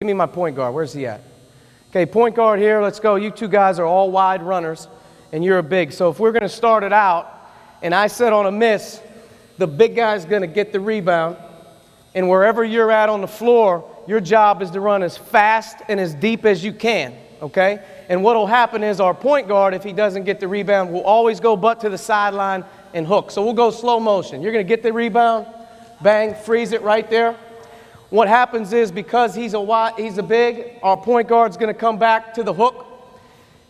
Give me my point guard. Where's he at? Okay, point guard here. Let's go. You two guys are all wide runners, and you're a big. So if we're going to start it out, and I said on a miss, the big guy's going to get the rebound, and wherever you're at on the floor, your job is to run as fast and as deep as you can, okay? And what will happen is our point guard, if he doesn't get the rebound, will always go butt to the sideline and hook. So we'll go slow motion. You're going to get the rebound, bang, freeze it right there. What happens is because he's a big, our point guard's going to come back to the hook.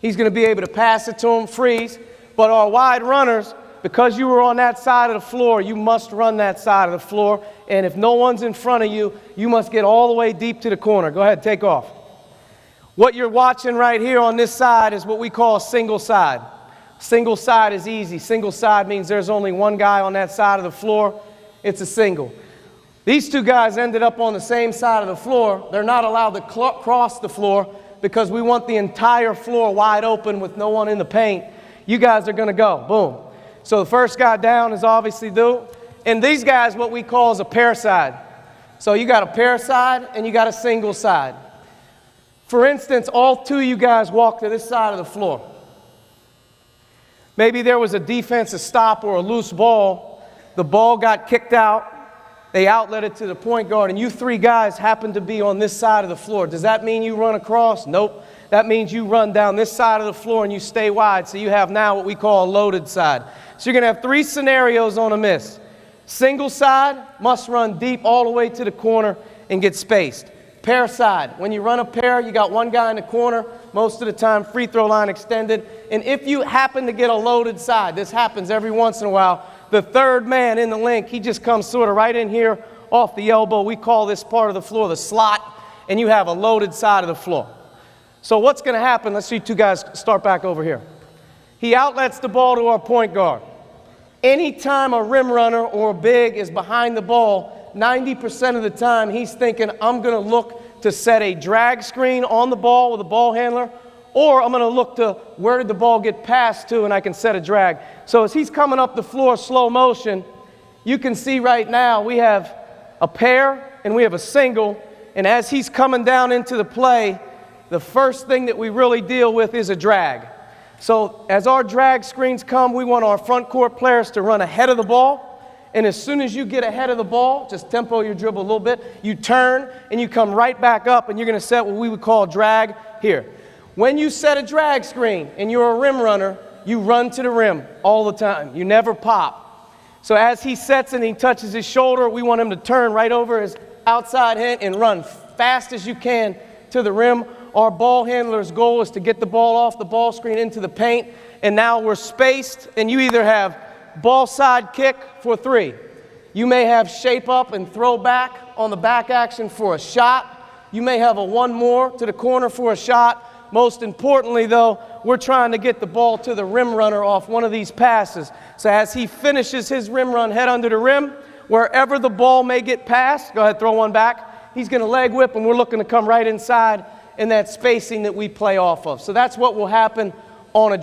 He's going to be able to pass it to him, freeze. But our wide runners, because you were on that side of the floor, you must run that side of the floor. And if no one's in front of you, you must get all the way deep to the corner. Go ahead, take off. What you're watching right here on this side is what we call a single side. Single side is easy. Single side means there's only one guy on that side of the floor. It's a single. These two guys ended up on the same side of the floor. They're not allowed to cross the floor because we want the entire floor wide open with no one in the paint. You guys are going to go. Boom. So the first guy down is obviously due. And these guys, what we call is a pair side. So you got a pair side and you got a single side. For instance, all two of you guys walk to this side of the floor. Maybe there was a defensive stop or a loose ball. The ball got kicked out. They outlet it to the point guard, and you three guys happen to be on this side of the floor. Does that mean you run across? Nope. That means you run down this side of the floor and you stay wide. So you have now what we call a loaded side. So you're going to have three scenarios on a miss. Single side, must run deep all the way to the corner and get spaced. Pair side, when you run a pair, you got one guy in the corner, most of the time free throw line extended. And if you happen to get a loaded side, this happens every once in a while, the third man in the link, he just comes sort of right in here off the elbow. We call this part of the floor the slot, and you have a loaded side of the floor. So what's going to happen? Let's see two guys start back over here. He outlets the ball to our point guard. Anytime a rim runner or a big is behind the ball, 90% of the time he's thinking, I'm going to look to set a drag screen on the ball with a ball handler, or I'm going to look to where did the ball get passed to and I can set a drag. So as he's coming up the floor slow motion, you can see right now we have a pair and we have a single. And as he's coming down into the play, the first thing that we really deal with is a drag. So as our drag screens come, we want our front court players to run ahead of the ball. And as soon as you get ahead of the ball, just tempo your dribble a little bit, you turn and you come right back up and you're going to set what we would call drag here. When you set a drag screen and you're a rim runner, you run to the rim all the time. You never pop. So as he sets and he touches his shoulder, we want him to turn right over his outside hand and run fast as you can to the rim. Our ball handler's goal is to get the ball off the ball screen into the paint. And now we're spaced, and you either have ball side kick for three. You may have shape up and throw back on the back action for a shot. You may have a one more to the corner for a shot. Most importantly, though, we're trying to get the ball to the rim runner off one of these passes. So as he finishes his rim run head under the rim, wherever the ball may get passed, go ahead, throw one back. He's going to leg whip, and we're looking to come right inside in that spacing that we play off of. So that's what will happen on a